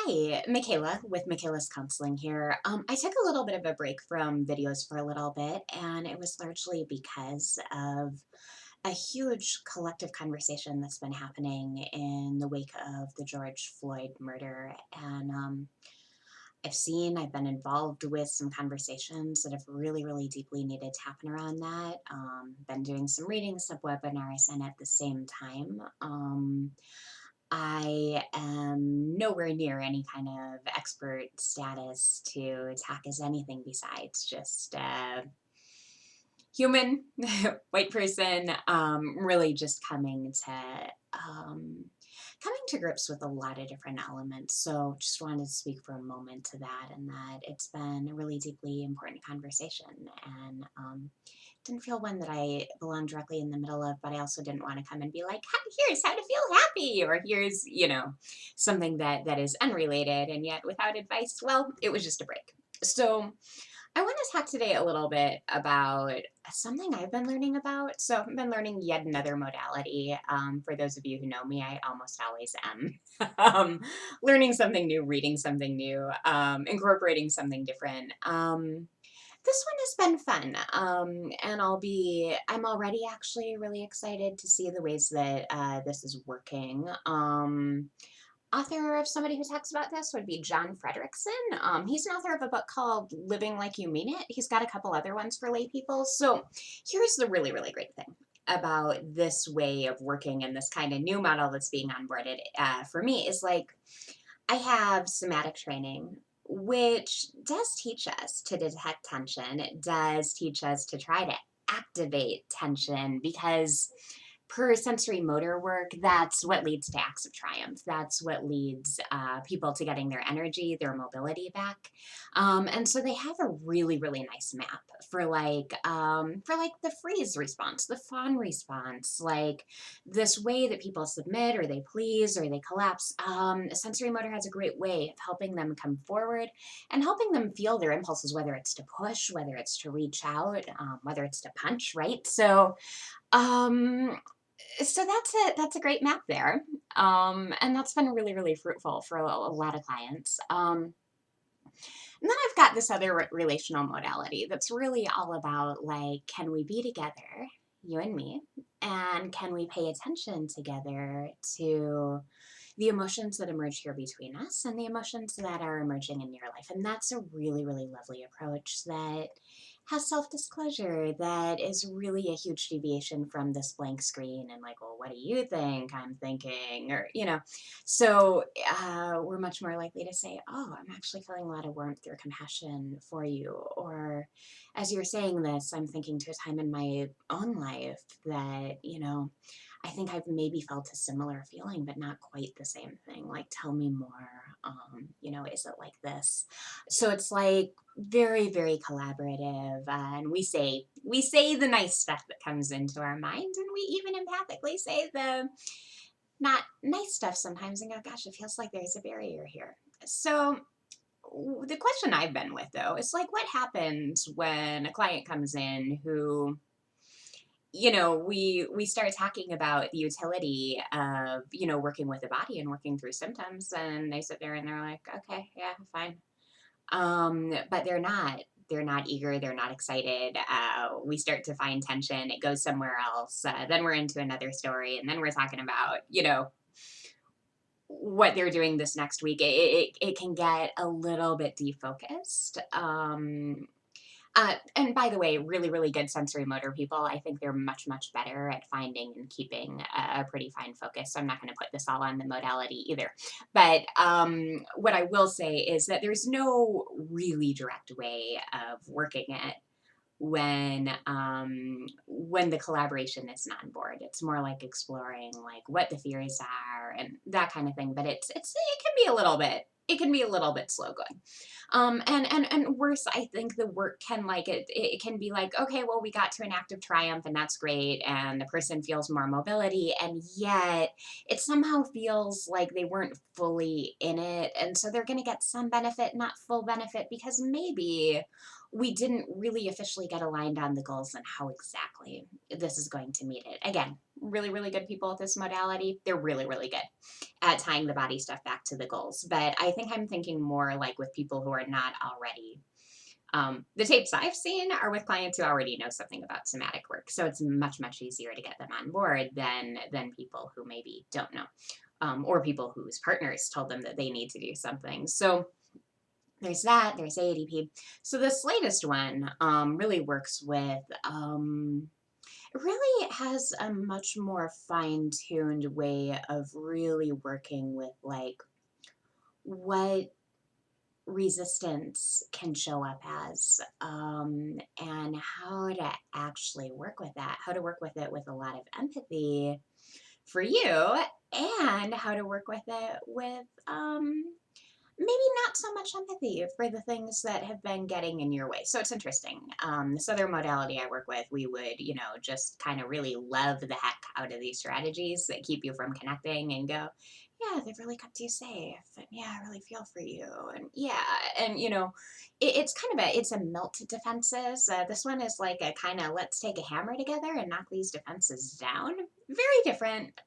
Hi, Michaela with Michaela's Counseling here. I took a little bit of a break from videos for a little bit, and it was largely because of a huge collective conversation that's been happening in the wake of the George Floyd murder. And I've been involved with some conversations that have really deeply needed to happen around that. Been doing some readings, some webinars, and at the same time, I am nowhere near any kind of expert status to talk as anything besides just human, white person, really just coming to grips with a lot of different elements. So just wanted to speak for a moment to that, and that it's been a really deeply important conversation, and didn't feel one that I belonged directly in the middle of, but I also didn't want to come and be like, here's how to feel happy, or here's, something that is unrelated and yet without advice. Well, it was just a break. So I want to talk today a little bit about something I've been learning about. So I've been learning yet another modality. For those of you who know me, I almost always am. Learning something new, reading something new, incorporating something different. This one has been fun, and I'm already actually really excited to see the ways that this is working. Author of somebody who talks about this would be John Frederickson. He's an author of a book called Living Like You Mean It. He's got a couple other ones for lay people. So here's the really great thing about this way of working and this kind of new model that's being onboarded for me is like I have somatic training, which does teach us to detect tension. It does teach us to try to activate tension because per sensory motor work, that's what leads to acts of triumph. That's what leads people to getting their energy, their mobility back. And so they have a really nice map for like the freeze response, the fawn response, like this way that people submit or they please or they collapse. Sensory motor has a great way of helping them come forward and helping them feel their impulses, whether it's to push, whether it's to reach out, whether it's to punch, right? Um, so that's a great map there. And that's been really fruitful for a lot of clients. And then I've got this other relational modality that's really all about like, can we be together, you and me, and can we pay attention together to the emotions that emerge here between us and the emotions that are emerging in your life? And that's a really lovely approach that has self-disclosure, that is really a huge deviation from this blank screen and like, well, what do you think I'm thinking? Or, so we're much more likely to say, oh, I'm actually feeling a lot of warmth or compassion for you. Or as you're saying this, I'm thinking to a time in my own life that, I think I've maybe felt a similar feeling, but not quite the same thing. Like, tell me more. Is it like this? So it's like very collaborative, and we say the nice stuff that comes into our mind, and we even empathically say the not nice stuff sometimes, and go, gosh, it feels like there's a barrier here. So the question I've been with though is like, what happens when a client comes in who we start talking about the utility of working with the body and working through symptoms, and they sit there and they're like, okay, yeah, fine. But they're not eager, they're not excited. We start to find tension, it goes somewhere else. Then we're into another story, and then we're talking about what they're doing this next week. It can get a little bit defocused. And by the way, really good sensory motor people, I think they're much better at finding and keeping a pretty fine focus. So I'm not going to put this all on the modality either. But what I will say is that there's no really direct way of working it when the collaboration isn't on board. It's more like exploring like what the theories are and that kind of thing. But it can be a little bit slow going. And worse, I think the work can like it can be like, okay, well, we got to an act of triumph and that's great, and the person feels more mobility, and yet it somehow feels like they weren't fully in it, and so they're going to get some benefit, not full benefit, because maybe we didn't really officially get aligned on the goals and how exactly this is going to meet it. Again, really, really good people at this modality, they're really, really good at tying the body stuff back to the goals. But I think I'm thinking more like with people who are not already. The tapes I've seen are with clients who already know something about somatic work, so it's much, much easier to get them on board than people who maybe don't know, or people whose partners told them that they need to do something. So there's that. There's ADP. So this latest one really works with. It really has a much more fine-tuned way of really working with like what resistance can show up as, and how to actually work with that, how to work with it with a lot of empathy for you, and how to work with it with maybe not so much empathy for the things that have been getting in your way. So it's interesting. This other modality I work with, we would, just kind of really love the heck out of these strategies that keep you from connecting and go, yeah, they've really kept you safe. And yeah, I really feel for you. And yeah, and it's kind of it's a melt defenses. This one is like a kind of let's take a hammer together and knock these defenses down. Very different.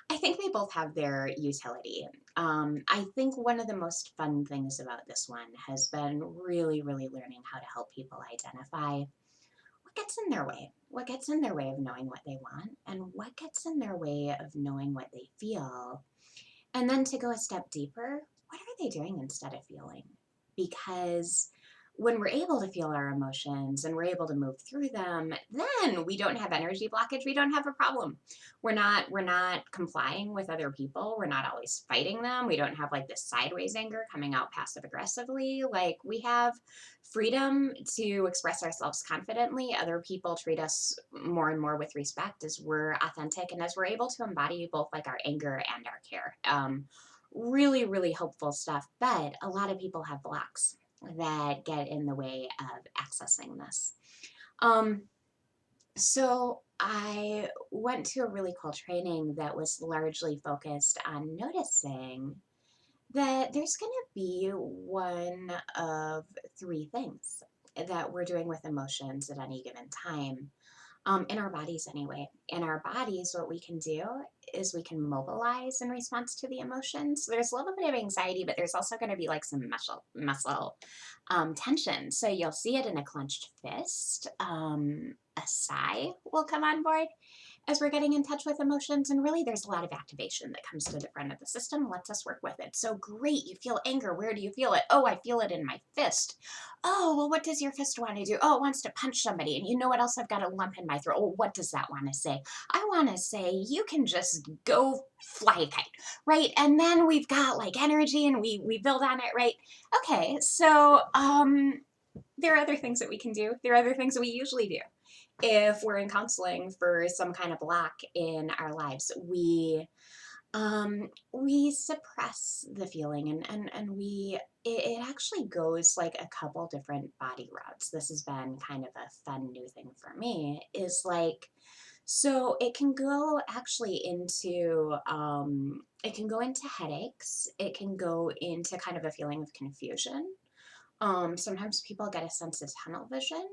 I think they both have their utility. I think one of the most fun things about this one has been really, really learning how to help people identify what gets in their way, what gets in their way of knowing what they want, and what gets in their way of knowing what they feel. And then to go a step deeper, what are they doing instead of feeling? Because when we're able to feel our emotions and we're able to move through them, then we don't have energy blockage, we don't have a problem. We're not complying with other people, we're not always fighting them, we don't have like this sideways anger coming out passive aggressively. Like we have freedom to express ourselves confidently. Other people treat us more and more with respect as we're authentic and as we're able to embody both like our anger and our care. Really, really hopeful stuff. But a lot of people have blocks that get in the way of accessing this. Um, so I went to a really cool training that was largely focused on noticing that there's going to be one of three things that we're doing with emotions at any given time, in our bodies anyway. In our bodies, what we can do is we can mobilize in response to the emotions. So there's a little bit of anxiety, but there's also going to be like some muscle tension. So you'll see it in a clenched fist. A sigh will come on board as we're getting in touch with emotions. And really, there's a lot of activation that comes to the front of the system, lets us work with it. So great, you feel anger. Where do you feel it? Oh, I feel it in my fist. Oh, well, what does your fist want to do? Oh, it wants to punch somebody. And you know what else? I've got a lump in my throat. Oh, what does that want to say? I want to say, you can just go fly a kite, right? And then we've got like energy and we build on it, right? Okay, so there are other things that we can do. There are other things that we usually do if we're in counseling for some kind of block in our lives. We suppress the feeling, and it actually goes like a couple different body routes. This has been kind of a fun new thing for me, is like, so it can go actually into it can go into headaches, it can go into kind of a feeling of confusion. Sometimes people get a sense of tunnel vision.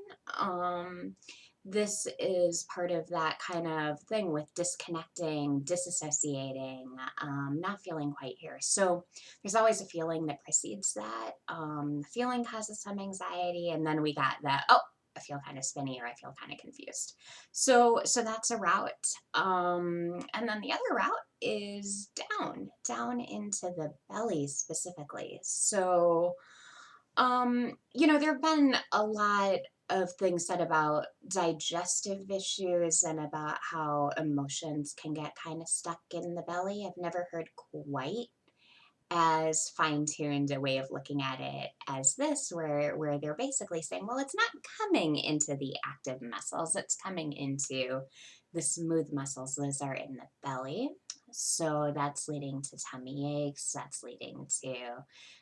This is part of that kind of thing with disconnecting, disassociating, not feeling quite here. So there's always a feeling that precedes that. The feeling causes some anxiety, and then we got that, oh, I feel kind of spinny or I feel kind of confused. So that's a route. And then the other route is down into the belly specifically. So there have been a lot of things said about digestive issues and about how emotions can get kind of stuck in the belly. I've never heard quite as fine-tuned a way of looking at it as this, where they're basically saying, well, it's not coming into the active muscles, it's coming into the smooth muscles. Those are in the belly. So that's leading to tummy aches, that's leading to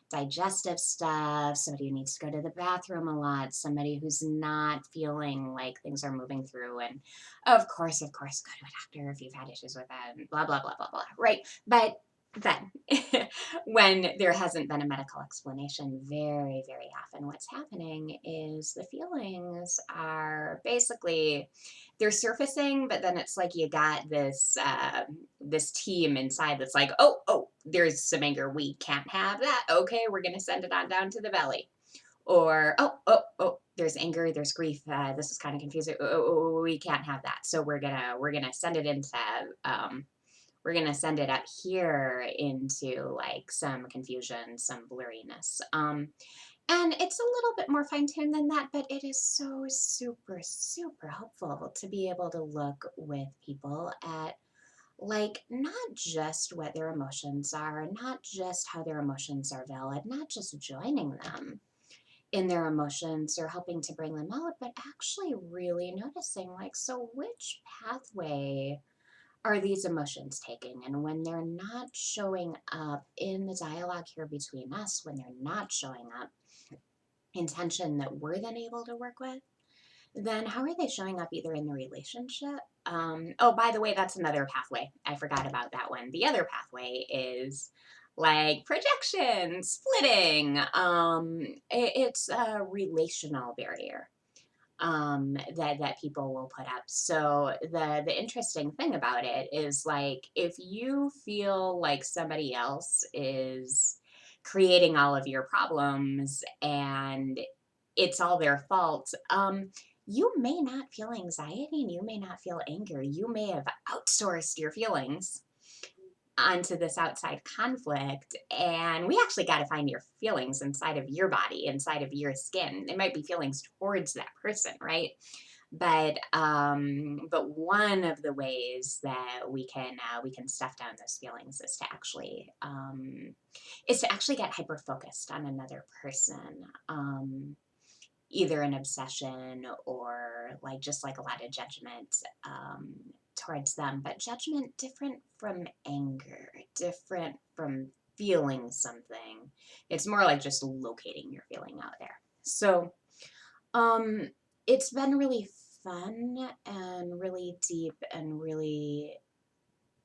digestive stuff, somebody who needs to go to the bathroom a lot, somebody who's not feeling like things are moving through. And of course, go to a doctor if you've had issues with that, and blah, blah, blah, blah, blah, right? But then when there hasn't been a medical explanation, very, very often what's happening is the feelings are basically they're surfacing, but then it's like you got this team inside that's like, oh, there's some anger. We can't have that. Okay, we're gonna send it on down to the belly. Or oh, there's anger, there's grief. This is kind of confusing. We can't have that. So we're gonna send it into we're going to send it up here into like some confusion, some blurriness. And it's a little bit more fine tuned than that, but it is so super, super helpful to be able to look with people at like not just what their emotions are, not just how their emotions are valid, not just joining them in their emotions or helping to bring them out, but actually really noticing like, so which pathway are these emotions taking? And when they're not showing up in the dialogue here between us, when they're not showing up in tension that we're then able to work with, then how are they showing up either in the relationship? Oh, by the way, that's another pathway. I forgot about that one. The other pathway is like projection, splitting. It's a relational barrier that people will put up. So the interesting thing about it is like if you feel like somebody else is creating all of your problems and it's all their fault, you may not feel anxiety and you may not feel anger. You may have outsourced your feelings onto this outside conflict, and we actually got to find your feelings inside of your body, inside of your skin. It might be feelings towards that person, right? But one of the ways that we can stuff down those feelings is to actually get hyper focused on another person, either an obsession or like just like a lot of judgment towards them, but judgment different from anger, different from feeling something. It's more like just locating your feeling out there. So um, it's been really fun and really deep and really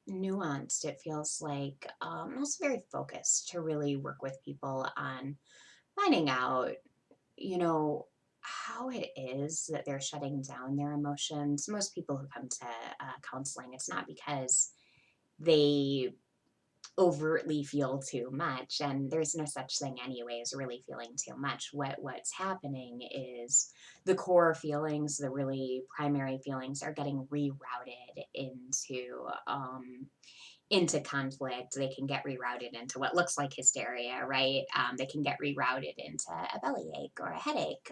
nuanced. It feels like also very focused to really work with people on finding out, you know, how it is that they're shutting down their emotions. Most people who come to counseling, it's not because they overtly feel too much, and there's no such thing anyways really feeling too much. What's happening is the core feelings, the really primary feelings, are getting rerouted into conflict. They can get rerouted into what looks like hysteria, right? They can get rerouted into a bellyache or a headache,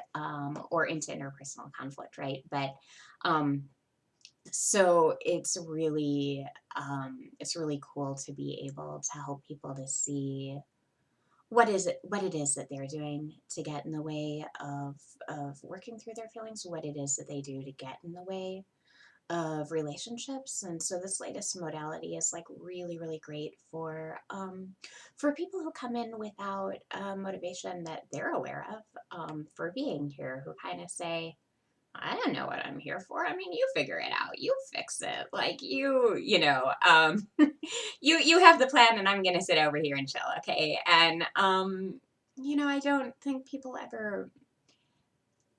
or into interpersonal conflict, right? But so it's really cool to be able to help people to see what it is that they're doing to get in the way of working through their feelings, what it is that they do to get in the way of relationships. And so this latest modality is like really, really great for people who come in without motivation that they're aware of, for being here, who kind of say, I don't know what I'm here for. I mean, you figure it out. You fix it. Like you have the plan and I'm gonna sit over here and chill, okay? And I don't think people ever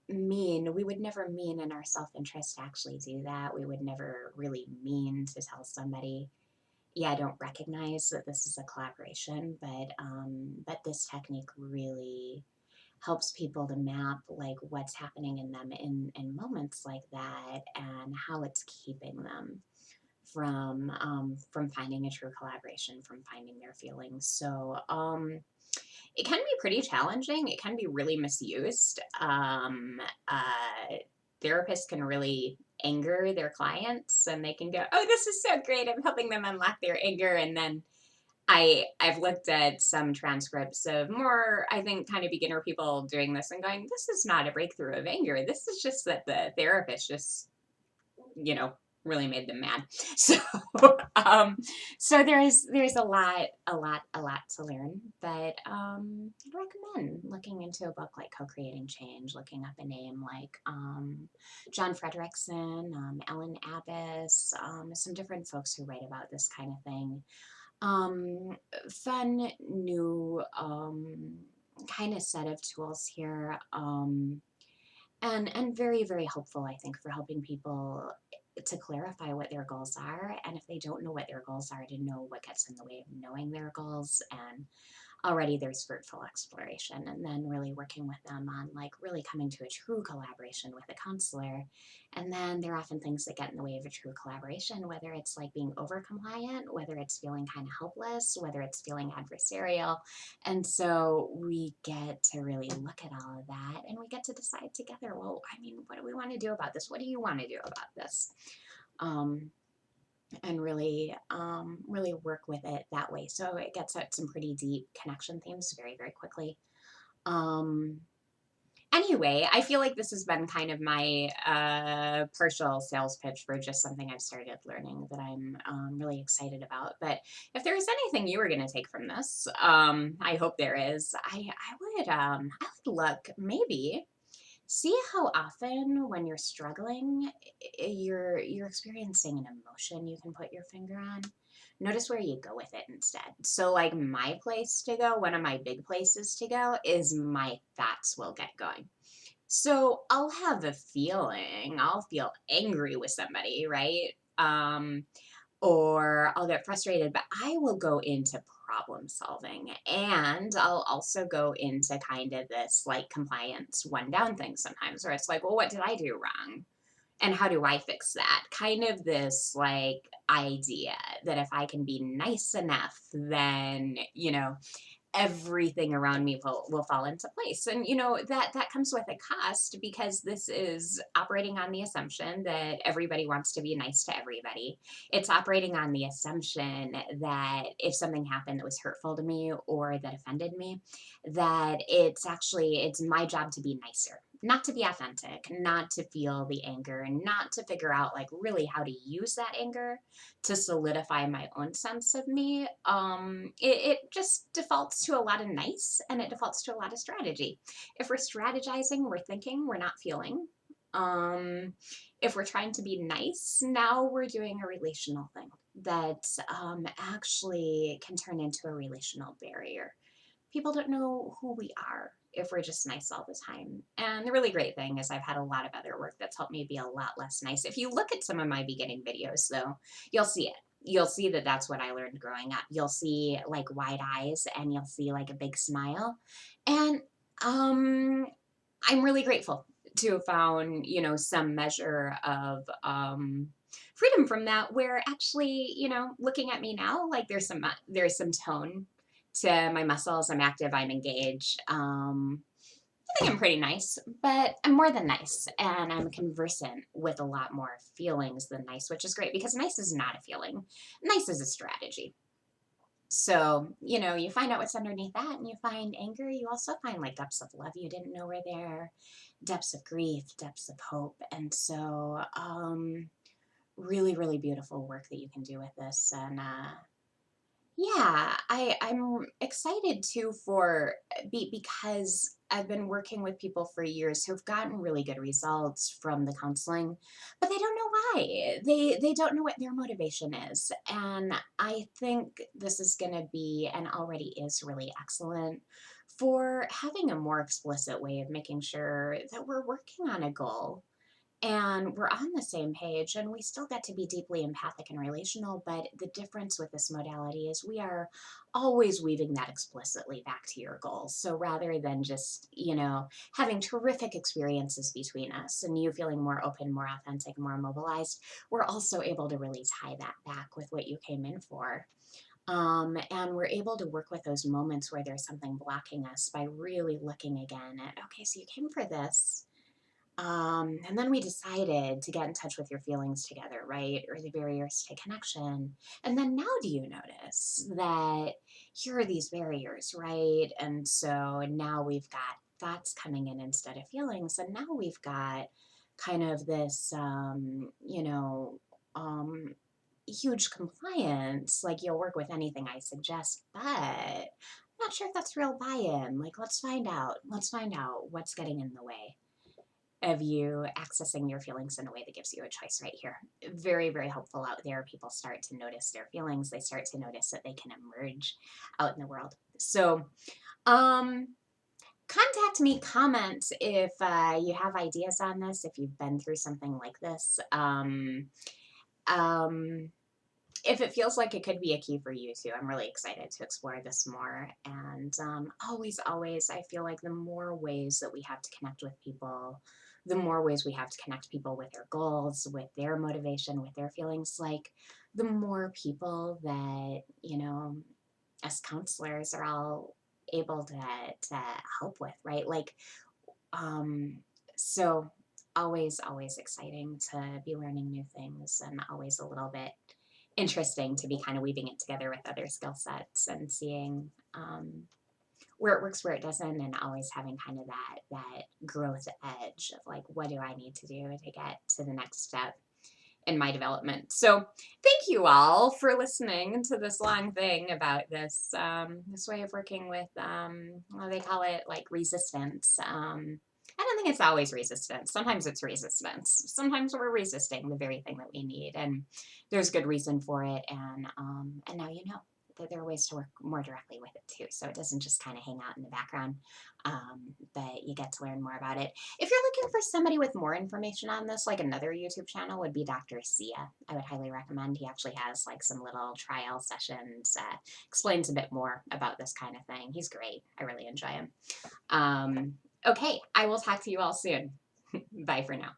we would never mean in our self-interest to actually do that. We would never really mean to tell somebody, yeah, I don't recognize that this is a collaboration, but this technique really helps people to map like what's happening in them in moments like that and how it's keeping them from finding a true collaboration, from finding their feelings. So it can be pretty challenging. It can be really misused. Therapists can really anger their clients, and they can go, "Oh, this is so great! I'm helping them unlock their anger," and then I've looked at some transcripts of more, I think, kind of beginner people doing this and going, this is not a breakthrough of anger. This is just that the therapist just, you know, really made them mad. So, so there's a lot to learn. But I'd recommend looking into a book like Co-Creating Change, looking up a name like John Frederickson, Ellen Abbas, some different folks who write about this kind of thing. um, fun new kind of set of tools here. And very, very helpful, I think, for helping people to clarify what their goals are. And if they don't know what their goals are, to know what gets in the way of knowing their goals. And already there's fruitful exploration, and then really working with them on like really coming to a true collaboration with a counselor. And then there are often things that get in the way of a true collaboration, whether it's like being over compliant, whether it's feeling kind of helpless, whether it's feeling adversarial. And so we get to really look at all of that, and we get to decide together, well, I mean, what do we want to do about this? What do you want to do about this? um, and really really work with it that way. So it gets at some pretty deep connection themes very, very quickly. Um, anyway, I feel like this has been kind of my partial sales pitch for just something I've started learning that I'm really excited about. But if there is anything you were going to take from this, I hope there is. I would look maybe see how often when you're struggling, you're experiencing an emotion you can put your finger on. Notice where you go with it instead. So like my place to go, one of my big places to go is my thoughts will get going. So I'll have a feeling, I'll feel angry with somebody, right? Or I'll get frustrated, but I will go into problem solving, and I'll also go into kind of this like compliance one down thing sometimes where it's like, well, what did I do wrong? And how do I fix that? Kind of this like idea that if I can be nice enough, then, everything around me will fall into place. And that comes with a cost, because this is operating on the assumption that everybody wants to be nice to everybody. It's operating on the assumption that if something happened that was hurtful to me or that offended me, that it's my job to be nicer, not to be authentic, not to feel the anger, and not to figure out like really how to use that anger to solidify my own sense of me. It just defaults to a lot of nice, and it defaults to a lot of strategy. If we're strategizing, we're thinking, we're not feeling. Um, if we're trying to be nice, now we're doing a relational thing that actually can turn into a relational barrier. People don't know who we are if we're just nice all the time. And the really great thing is I've had a lot of other work that's helped me be a lot less nice. If you look at some of my beginning videos, though, you'll see it. You'll see that that's what I learned growing up. You'll see like wide eyes, and you'll see like a big smile. And um, I'm really grateful to have found, some measure of freedom from that, where actually, looking at me now, like there's some tone to my muscles. I'm active, I'm engaged. I think I'm pretty nice, but I'm more than nice, and I'm conversant with a lot more feelings than nice, which is great because nice is not a feeling. Nice is a strategy. So, you find out what's underneath that, and you find anger. You also find like depths of love you didn't know were there, depths of grief, depths of hope. And so, really, really beautiful work that you can do with this. And yeah, I'm excited too because I've been working with people for years who've gotten really good results from the counseling, but they don't know why. They don't know what their motivation is. And I think this is going to be, and already is, really excellent for having a more explicit way of making sure that we're working on a goal and we're on the same page, and we still get to be deeply empathic and relational. But the difference with this modality is we are always weaving that explicitly back to your goals. So rather than just, having terrific experiences between us and you feeling more open, more authentic, more mobilized, we're also able to really tie that back with what you came in for. And we're able to work with those moments where there's something blocking us by really looking again at, okay, so you came for this. And then we decided to get in touch with your feelings together, right? Or the barriers to connection. And then now do you notice that here are these barriers, right? And so now we've got thoughts coming in instead of feelings. And now we've got kind of this, um, huge compliance. Like you'll work with anything I suggest, but I'm not sure if that's real buy in. Like, let's find out. Let's find out what's getting in the way. of you accessing your feelings in a way that gives you a choice right here. Very, very helpful out there. People start to notice their feelings. They start to notice that they can emerge out in the world. So, um, contact me, comment if you have ideas on this, if you've been through something like this. Um, if it feels like it could be a key for you too, I'm really excited to explore this more. And always, always, I feel like the more ways that we have to connect with people, the more ways we have to connect people with their goals, with their motivation, with their feelings, like the more people that, us counselors are all able to help with, right? Like, um, so always, always exciting to be learning new things and always a little bit interesting to be kind of weaving it together with other skill sets and seeing where it works, where it doesn't, and always having kind of that growth edge of like, what do I need to do to get to the next step in my development? So thank you all for listening to this long thing about this way of working with well, they call it like resistance. I don't think it's always resistance. Sometimes it's resistance. Sometimes we're resisting the very thing that we need, and there's good reason for it. And now you know that there are ways to work more directly with it too. So it doesn't just kind of hang out in the background, but you get to learn more about it. If you're looking for somebody with more information on this, like another YouTube channel would be Dr. Sia. I would highly recommend. He actually has like some little trial sessions, explains a bit more about this kind of thing. He's great. I really enjoy him. Okay, I will talk to you all soon. Bye for now.